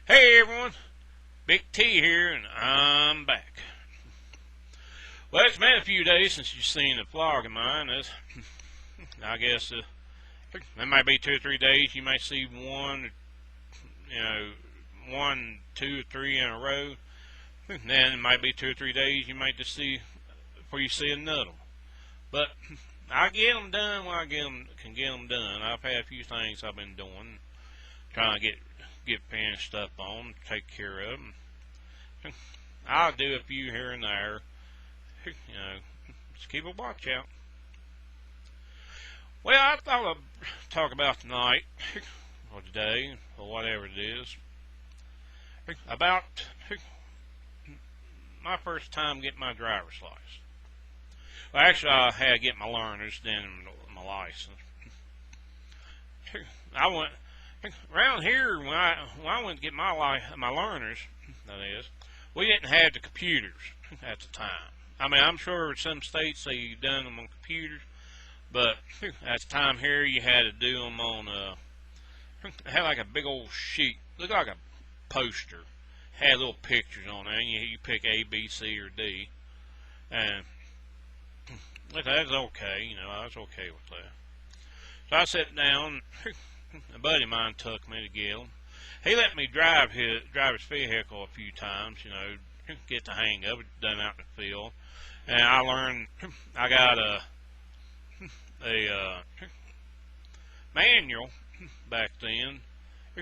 Hey everyone, Big T here, and I'm back. Well, it's been a few days since you've seen the vlog of mine. I guess it might be 2 or 3 days. You may see one, you know, 1, 2, 3 in a row. Then it might be 2 or 3 days. You might just see before you see another one. But I get them done when I can get them done. I've had a few things I've been doing, trying to get finished up on, take care of them. I'll do a few here and there. Just keep a watch out. Well, I thought I'd talk about tonight, or today, or whatever it is, about my first time getting my driver's license. Well, actually, I had to get my learners, then my license. I went around here when I went to get my learners. That is, we didn't have the computers at the time. I mean, I'm sure in some states they done them on computers, but at the time here you had to do them on it had like a big old sheet, looked like a poster, had little pictures on there, and you pick A, B, C, or D, and that's okay, I was okay with that. So I sat down, a buddy of mine took me to get him. He let me drive his vehicle a few times, get the hang of it, done out in the field. And I learned, I got a manual back then.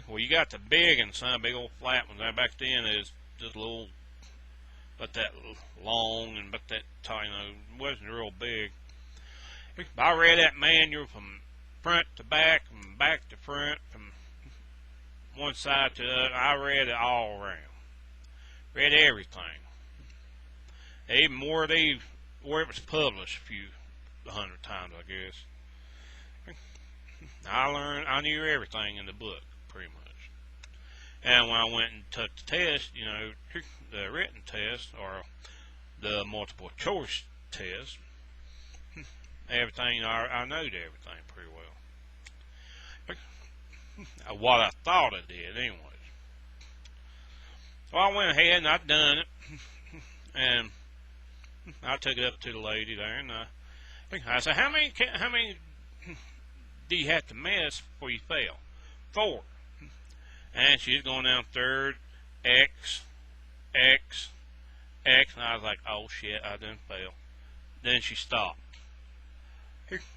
Well, you got the big and some big old flat ones. Back then is just a little, but that long and but that tight, wasn't real big. I read that manual from front to back, from back to front, from one side to the other. I read it all around. Read everything. Even where it was published a few 100 times, I guess. I knew everything in the book, pretty much. And when I went and took the test, the written test, or the multiple choice test, everything, I knowed everything pretty well. What I thought I did, anyways. So I went ahead and I done it, and I took it up to the lady there, and I said, how many do you have to miss before you fail? 4. And she's going down third, X, X, X, and I was like, oh shit, I didn't fail. Then she stopped.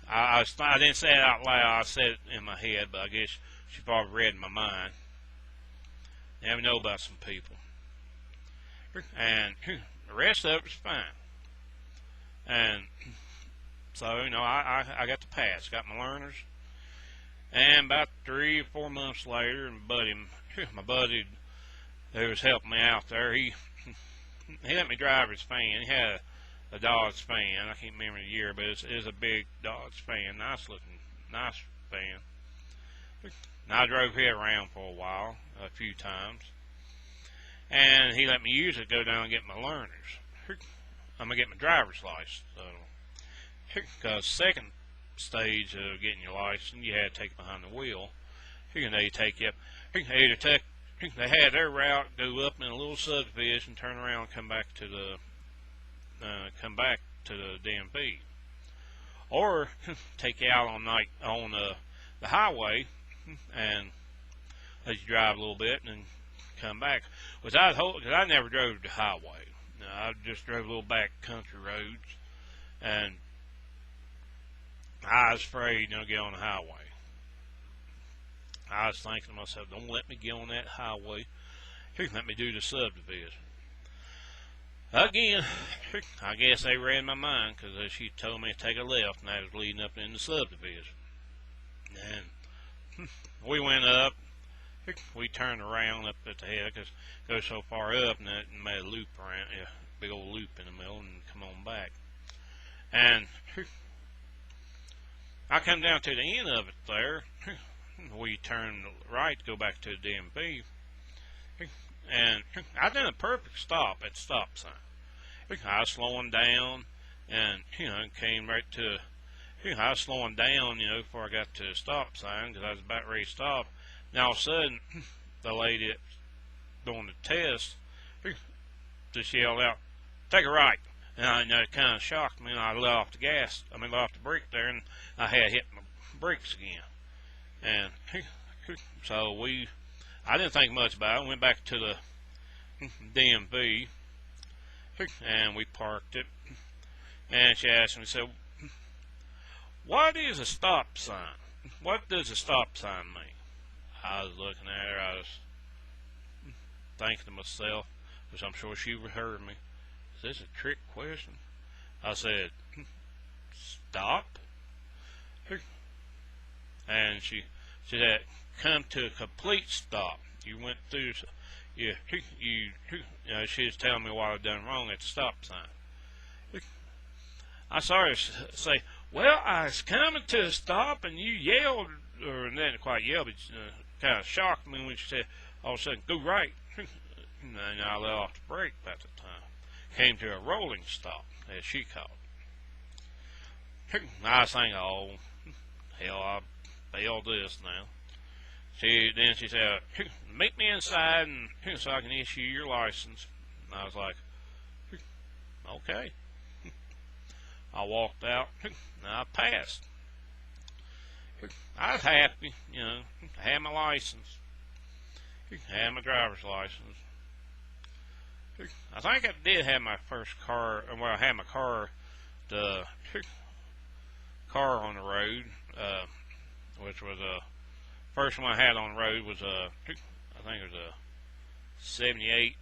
I didn't say it out loud, I said it in my head, but I guess she probably read my mind. Never know about some people. And the rest of it was fine. And so, I got the pass, got my learners. And about 3 or 4 months later, my buddy who was helping me out there, he let me drive his fan. He had a Dodge fan. I can't remember the year, but it was a big Dodge fan, nice fan. And I drove it around for a while, a few times. And he let me use it, go down and get my learners. I'm going to get my driver's license. Because second stage of getting your license, you had to take it behind the wheel. They take you up. They had their route, go up in a little subdivision, turn around, and come back to the DMV. Or take you out on the highway and let you drive a little bit and then come back. Because I never drove the highway. I just drove little back country roads, and I was afraid to get on the highway. I was thinking to myself, don't let me get on that highway. Let me do the subdivision. Again, I guess they read my mind, because she told me to take a left, and I was leading up in the subdivision. And we went up. We turned around up at the head, because it goes so far up, and it made a loop around, big old loop in the middle, and come on back. And I come down to the end of it there. We turned right to go back to the DMV, and I done a perfect stop at the stop sign. I was slowing down, and came right to. I was slowing down, before I got to the stop sign, because I was about ready to stop. Now all of a sudden, the lady during the test, just yelled out, "Take a right." And it kind of shocked me, and I let off the gas. Let off the brake there, and I had hit my brakes again. And so I didn't think much about it. Went back to the DMV, and we parked it. And she asked me, said, "What is a stop sign? What does a stop sign mean?" I was looking at her. I was thinking to myself, which I'm sure she heard me, "Is this a trick question?" I said, "Stop." And she said, "Come to a complete stop. You went through, she was telling me what I'd done wrong at the stop sign." I saw her say, "Well, I was coming to a stop, and you yelled," or didn't quite yell, but kind of shocked me when she said, all of a sudden, "Go right." And I let off the brake at the time. Came to a rolling stop, as she called it. I was thinking, "Oh, hell, I failed this now." Then she said, "Meet me inside and so I can issue your license." And I was like, "Okay." I walked out, and I passed. I was happy, I had my license, had my driver's license. I think I did have my first car, well, I had my car, the car on the road, which was first one I had on the road was I think it was a 78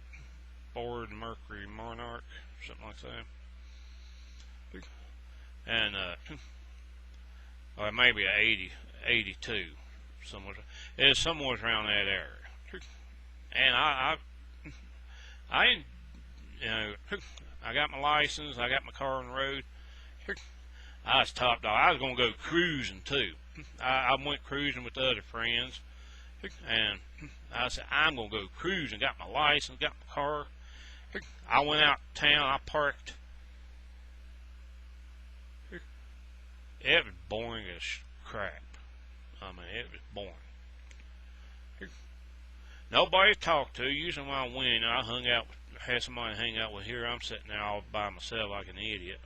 Ford Mercury Monarch, something like that. And or maybe a 82, it was somewhere around that area. And I got my license, I got my car on the road. I was top dog. I was gonna go cruising too. I went cruising with the other friends, and I said, "I'm gonna go cruising." Got my license, got my car. I went out to town. I parked. It was boring as crap. I mean, it was boring. Nobody to talk to. Usually when I went, I had somebody to hang out with. Here I'm sitting there all by myself like an idiot.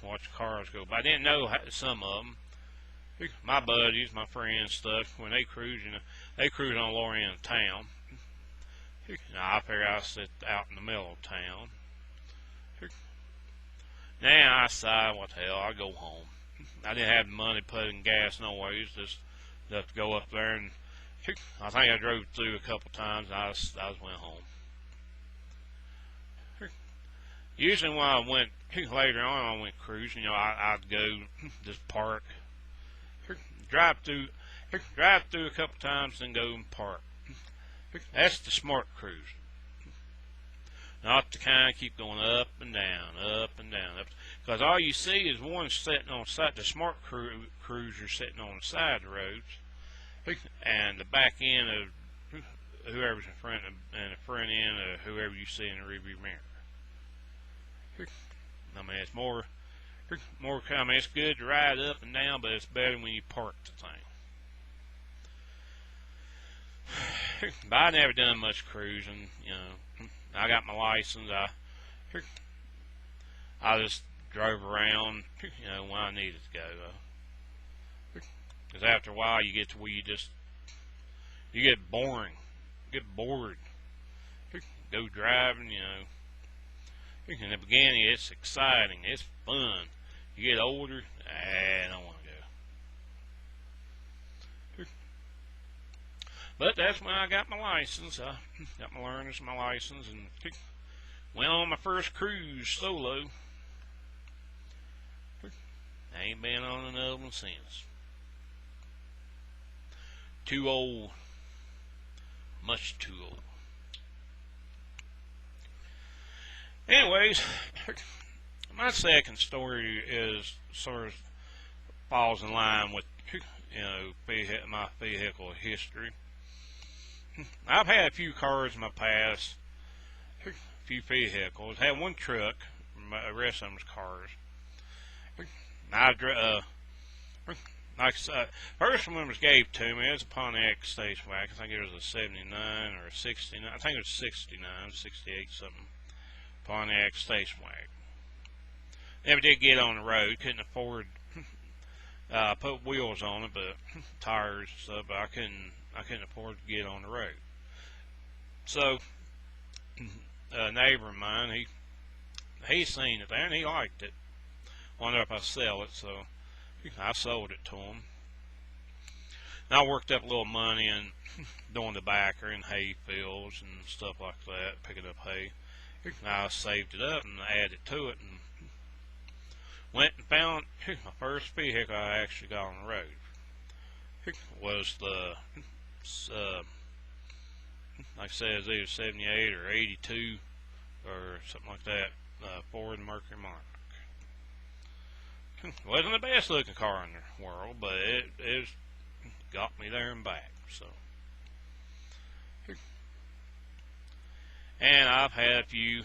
Watch the cars go by. I didn't know some of them. My buddies, my friends, stuff. When they cruise, they cruise on the lower end of town. I figure I'll sit out in the middle of town. Now I decided, what the hell, I'll go home. I didn't have the money to put in gas no ways, just to go up there, and I think I drove through a couple times, and I just went home. Usually when I went, later on I went cruising, I'd go, just park, drive through a couple times, then go and park. That's the smart cruise. Not the kind keep going up and down, because all you see is one sitting on the side. The smart cruiser sitting on the side of the roads, and the back end of whoever's in front, and the front end of whoever you see in the rearview mirror. I mean, it's more. I mean, it's good to ride up and down, but it's better when you park the thing. But I never done much cruising, I got my license. I just drove around, when I needed to go. Because after a while, you get to where you get boring, get bored. Go driving, in the beginning, it's exciting, it's fun. You get older, I don't want to go. But that's when I got my license. I got my learners, my license, and went on my first cruise solo. I ain't been on another one since. Too old. Much too old. Anyways, my second story is sort of falls in line with my vehicle history. I've had a few cars in my past, a few vehicles. I had one truck, the rest of them was cars. like I said, first one was gave to me. It was a Pontiac station wagon. I think it was a 79 or a 69. I think it was 69, 68 something. Pontiac station wagon. Never did get on the road. Couldn't afford put wheels on it, but tires and stuff. But I couldn't afford to get on the road. So a neighbor of mine, he seen it there and he liked it. Wondered if I'd sell it, so I sold it to him. And I worked up a little money and doing the backer and hay fields and stuff like that, picking up hay. I saved it up and added to it and went and found my first vehicle I actually got on the road. Was the, like I said, it was either 78 or 82 or something like that, Ford Mercury Monarch. Wasn't the best looking car in the world, but it got me there and back. So, and I've had a few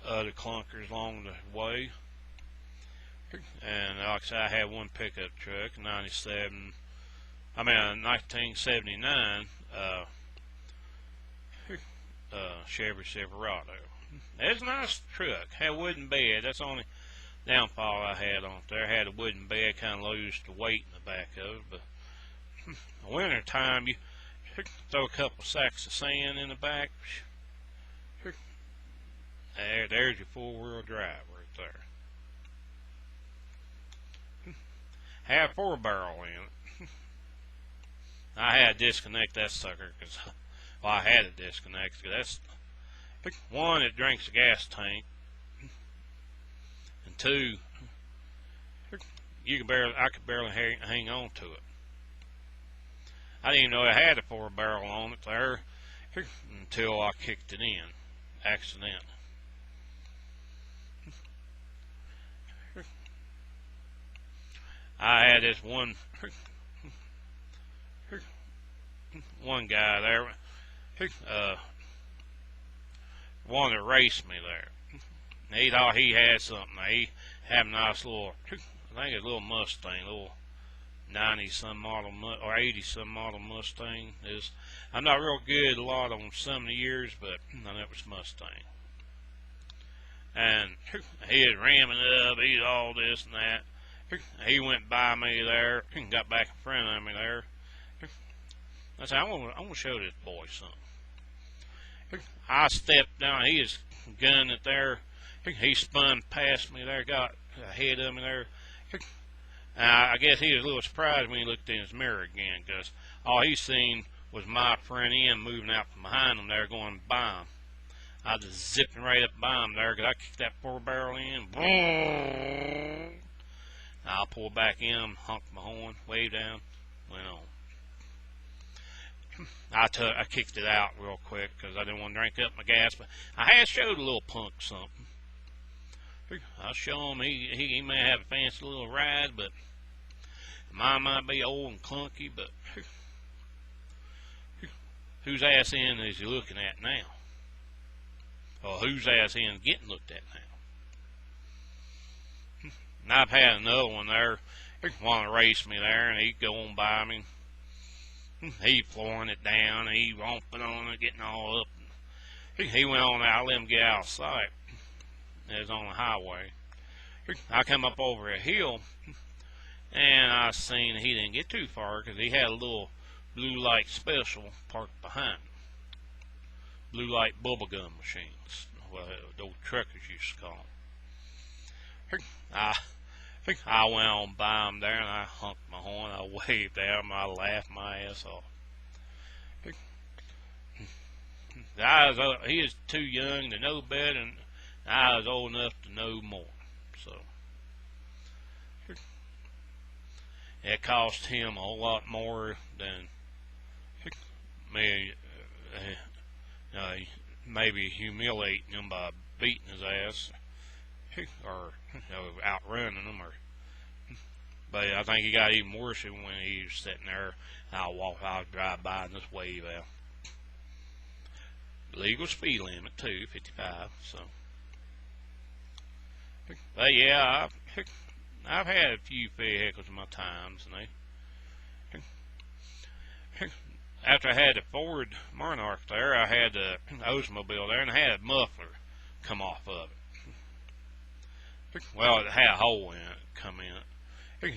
other clunkers along the way. And like I said, I had one pickup truck, 1979 Chevy Silverado. It's a nice truck. Had a wooden bed. That's the only downfall I had on it there. Had a wooden bed, kind of lose the weight in the back of it. But in the winter time, you throw a couple sacks of sand in the back. There's your 4-wheel drive right there. Had a 4-barrel in it. I had to disconnect that sucker because, well, I had to disconnect because that's one, it drinks the gas tank, and two, I could barely hang on to it. I didn't even know it had a 4-barrel on it there until I kicked it in accidentally. I had this one guy there, wanted to race me there. He thought he had something. He had a nice little, I think it's a little Mustang, a little 90-some model or 80-some model Mustang. I'm not real good a lot on some of the years, but I know it was Mustang. And he was ramming it up, he was all this and that. He went by me there and got back in front of me there. I said, I'm gonna show this boy something. I stepped down, he was gunning it there. He spun past me there, got ahead of me there. I guess he was a little surprised when he looked in his mirror again, because all he seen was my front end moving out from behind him there going by him. I was just zipping right up by him there, because I kicked that 4-barrel in. Boom! I pulled back in, honked my horn, waved down, went on. I kicked it out real quick because I didn't want to drink up my gas, but I had showed a little punk something. I'll show him he may have a fancy little ride, but mine might be old and clunky, but whose ass end is he looking at now? Or whose ass end getting looked at now? And I've had another one there. He wanted to race me there, and he'd go on by me. He flooring it down, and he romping on it, getting all up. He went on out, I let him get out of sight. It was on the highway. I come up over a hill, and I seen he didn't get too far because he had a little blue light special parked behind him. Blue light bubblegum machines, well, those truckers used to call them. I went on by him there and I honked my horn. I waved at him. I laughed my ass off. He was too young to know better, and I was old enough to know more. So it cost him a whole lot more than me. Maybe humiliating him by beating his ass, or outrunning him, but I think he got even worse when he was sitting there. I'll drive by and just wave out. Legal speed limit too, 55. So, but yeah, I've had a few vehicles in my times, and after I had the Ford Monarch there, I had the Oldsmobile there, and I had a muffler come off of it. Well, it had a hole in it, come in it.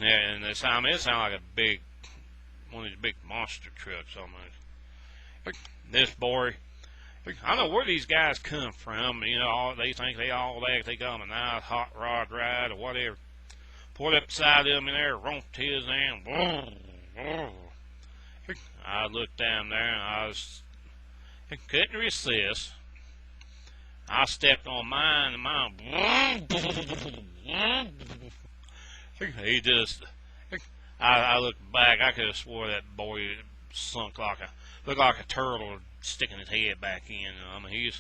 And it sounded like a big, one of these big monster trucks almost. This boy, I don't know where these guys come from. You know, they think they got a nice hot rod ride or whatever. Pulled up beside him in there, romped his in. I looked down there and I couldn't resist. I stepped on mine and mine. He just, I looked back. I could have swore that boy looked like a turtle sticking his head back in. I mean,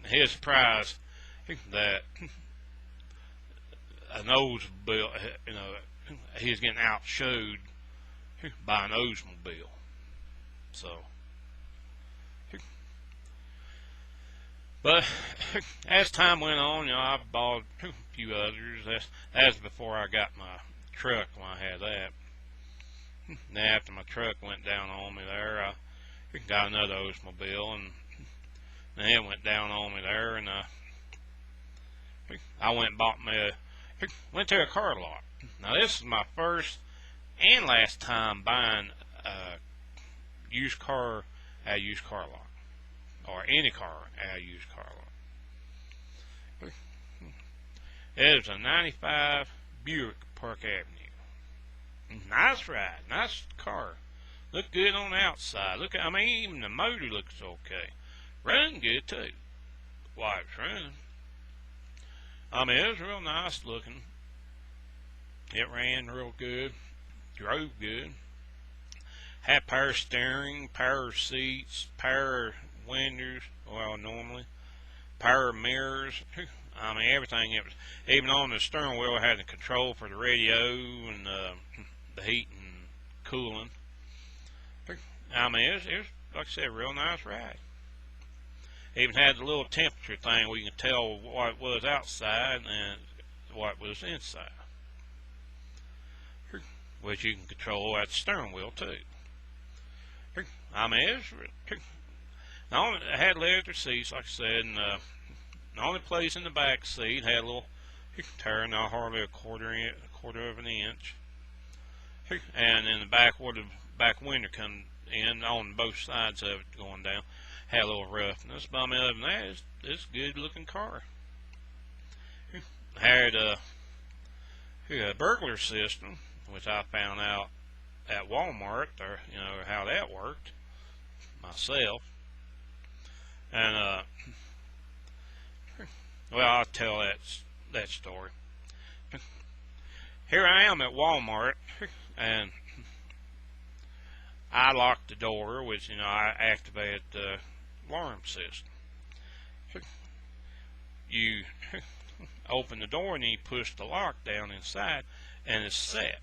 he's surprised that a Oldsmobile, you know, he's getting outshowed by an Oldsmobile. So, but as time went on, you know, I bought a few others. That's before I got my truck when I had that. Then after my truck went down on me there, I got another Oldsmobile, and then it went down on me there, and I went and went to a car lot. Now this is my first and last time buying a used car at a used car lot, or any car at a used car lot. It was a 95 Buick Park Avenue. Nice ride, nice car. Looked good on the outside. I mean, even the motor looks okay. Run good too. Why, it's running. I mean, it was real nice looking. It ran real good. Drove good. Had power steering, power seats, power windows, well, normally. Power mirrors. I mean, everything. It was, even on the steering wheel, it had the control for the radio and the heat and cooling. I mean, it was, like I said, a real nice ride. Even had the little temperature thing where you can tell what it was outside and what was inside, which you can control at the steering wheel too. I mean, it had leather seats, like I said, and the only place in the back seat had a little turn, not hardly a quarter of an inch, and in the back where the back window come in on both sides of it going down, had a little roughness. But I mean, other than that, it's a good looking car. Had a burglar system, which I found out at Walmart, or you know how that worked myself. And well, I'll tell that story. Here I am at Walmart, and I locked the door, which, you know, I activated the alarm system. You open the door and you push the lock down inside, and it's set.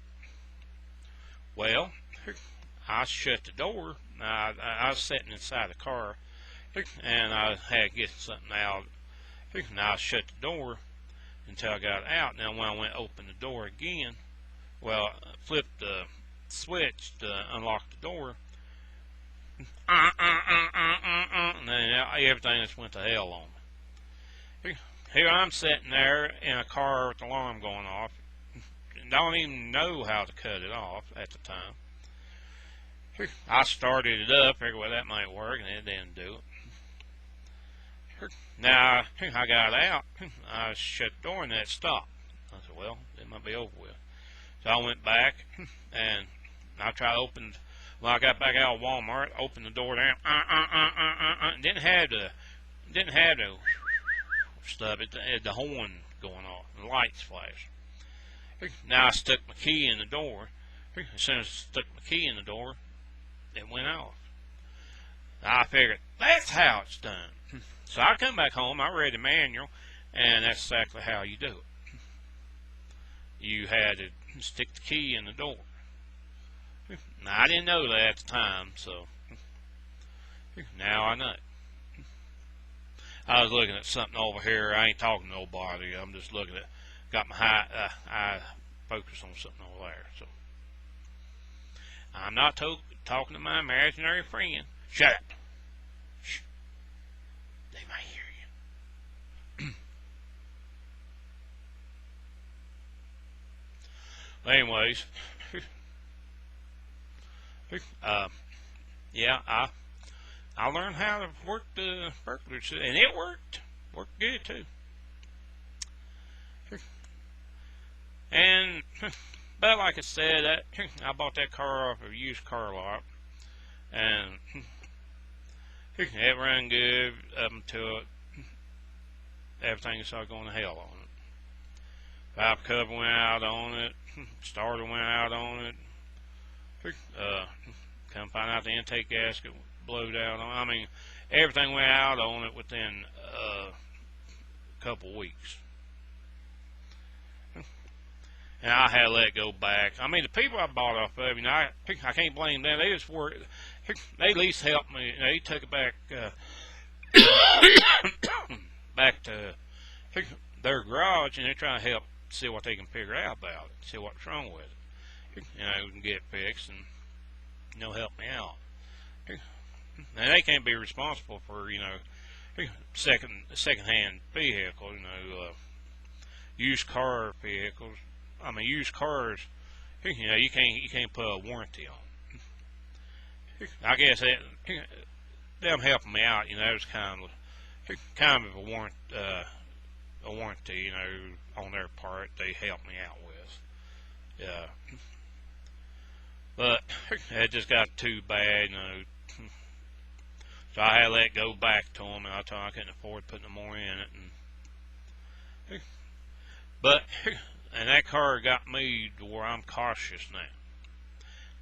Well, I shut the door. I was sitting inside the car, and I had to get something out. And I shut the door until I got out. Now, when I went to open the door again, well, I flipped the switch to unlock the door, and then everything just went to hell on me. Here I'm sitting there in a car with the alarm going off. Don't even know how to cut it off at the time. I started it up, figured, well, that might work, and it didn't do it. Now, I got out, I shut the door, and it stopped. I said, well, it might be over with. So I went back, and I tried to open, when I got back out of Walmart, opened the door down, didn't have the stuff, it had the horn going off, the lights flash. Now I stuck my key in the door. As soon as I stuck my key in the door, it went off. I figured, that's how it's done. So I come back home, I read the manual, and that's exactly how you do it. You had to stick the key in the door. Now, I didn't know that at the time, so now I know. I was looking at something over here. I ain't talking to nobody. I'm just looking at, got my eye focused on something over there. So I'm not talking to my imaginary friend. Shut up. Shh. They might hear you. Anyways, yeah, I learned how to work the burglar system, and it worked good too. And but like I said, I bought that car off a used car lot, and it ran good up until everything started going to hell on it. Valve cover went out on it, starter went out on it. Come find out the intake gasket blowed out on it. I mean, everything went out on it within a couple weeks. And I had to let it go back. I mean, the people I bought off of, I can't blame them. They just worked. They at least helped me. They took it back, back to their garage, and they're trying to help see what they can figure out about it, see what's wrong with it. We can get it fixed and help me out. And they can't be responsible for second-hand vehicles, used car vehicles. I mean, used cars, you can't put a warranty on. I guess them helping me out, it was kind of a warranty, on their part. They helped me out with. Yeah. But it just got too bad, So I had to let it go back to them, and I told them I couldn't afford putting no more in it. And that car got me to where I'm cautious now.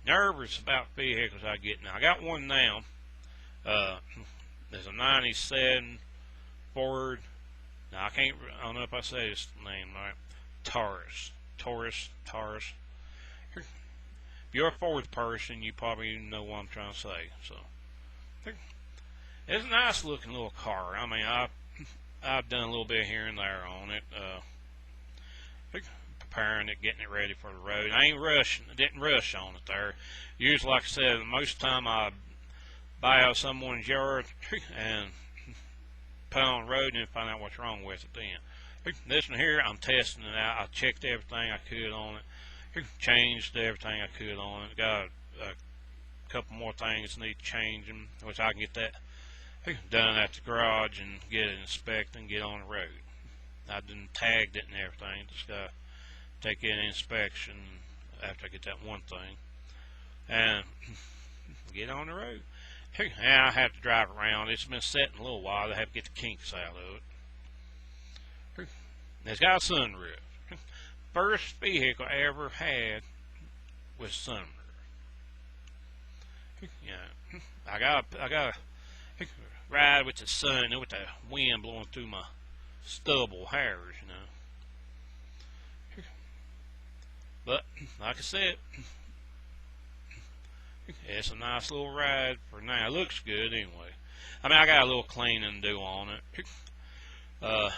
Nervous about vehicles I get now. I got one now. There's a 97 Ford. Now I don't know if I say this name right. Taurus. If you're a Ford person, you probably know what I'm trying to say. So it's a nice looking little car. I mean, I've done a little bit here and there on it. Preparing it, getting it ready for the road. I didn't rush on it there. Usually, like I said, most of the time I buy out someone's yard and put it on the road and then find out what's wrong with it then. This one here, I'm testing it out. I checked everything I could on it. Changed everything I could on it. Got a couple more things need changing, which I can get that done at the garage and get it inspected and get on the road. I done tagged it and everything. Just got to take it in inspection after I get that one thing and get on the road. And I have to drive around. It's been sitting a little while. I have to get the kinks out of it. It's got a sunroof. First vehicle I ever had was sunroof. I got a ride with the sun, with the wind blowing through my stubble hairs, But like I said, it's a nice little ride for now. It looks good anyway. I mean, I got a little cleaning to do on it.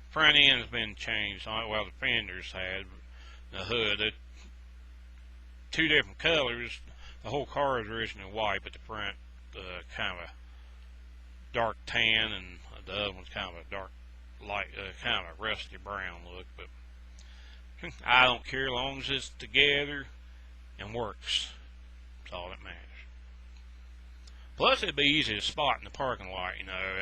Front end's been changed on it. Well, the fenders had. The hood, two different colors. The whole car is originally white, but the front kind of a dark tan, and the other one's kind of a dark light, kind of a rusty brown look. But I don't care as long as it's together and works. That's all that matters. Plus, it'd be easy to spot in the parking lot,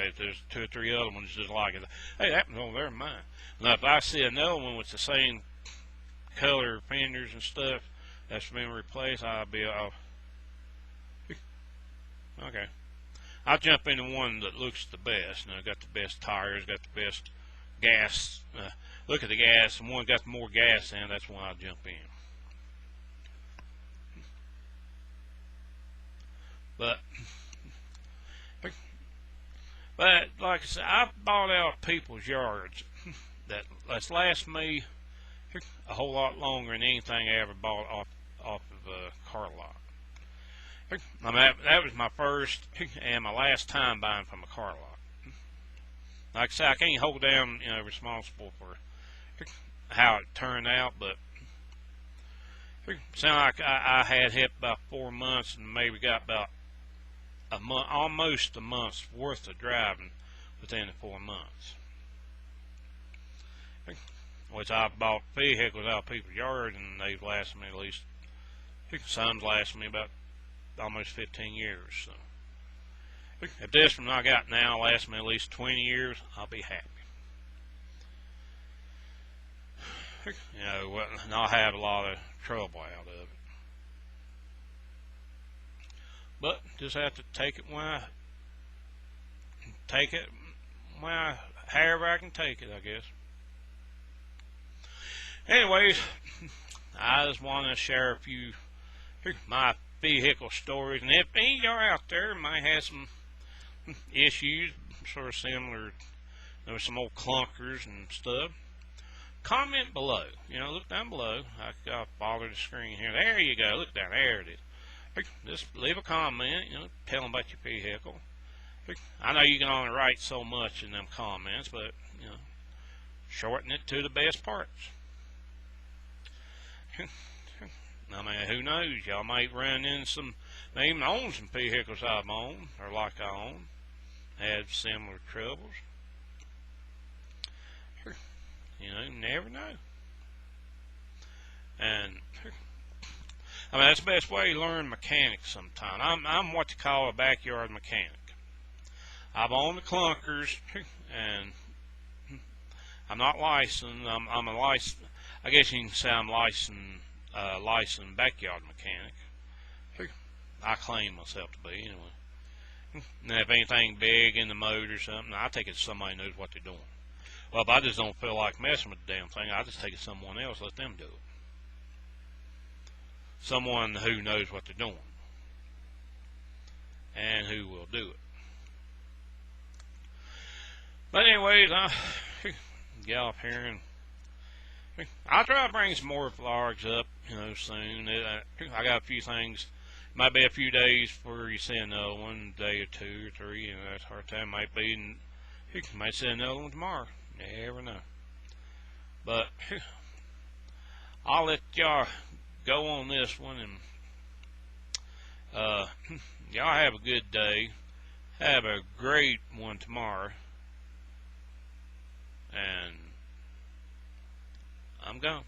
if there's 2 or 3 other ones just like it. Hey, that one's over there in mine. Now, if I see another one with the same color fenders and stuff that's been replaced, I'll be off. Okay. I'll jump into one that looks the best. Got the best tires, got the best gas. Look at the gas, and one got more gas in, that's when I'll jump in. But like I said, I've bought out people's yards that's lasted me a whole lot longer than anything I ever bought off of a car lot. I mean, that was my first and my last time buying from a car lot. Like I said, I can't hold down, responsible for how it turned out, but Sound like I had help about 4 months and maybe got about a month, almost a month's worth of driving within the 4 months. Which I bought vehicles out of people's yards and they've lasted me at least, some's lasted me about almost 15 years. So if this one I got now lasts me at least 20 years, I'll be happy. You know, and I'll have a lot of trouble out of it. But just have to take it however I can take it, I guess. Anyways, I just want to share a few my vehicle stories, and if any of y'all out there might have some issues sort of similar, some old clunkers and stuff, comment below. Look down below. I got to bother the screen here. There you go. Look down there. It is. Just leave a comment. Tell them about your vehicle. I know you can only write so much in them comments, but shorten it to the best parts. I mean, who knows? Y'all might run in may even own some vehicles I've owned, or like I own, had similar troubles. You never know. And I mean, that's the best way to learn mechanics sometimes. I'm what you call a backyard mechanic. I've owned the clunkers, and I'm not licensed. I'm a licensed. I guess you can say I'm licensed backyard mechanic. I claim myself to be anyway. And if anything big in the motor or something, I take it to somebody who knows what they're doing. Well, if I just don't feel like messing with the damn thing, I just take it to someone else, let them do it. Someone who knows what they're doing and who will do it. But anyways, I'll get off here and I'll try to bring some more vlogs up, soon. I got a few things. Might be a few days before you see another one, a day or 2 or 3, that's hard time might be, and you might see another one tomorrow. You never know. But I'll let y'all go on this one, and y'all have a good day. Have a great one tomorrow. And I'm gone.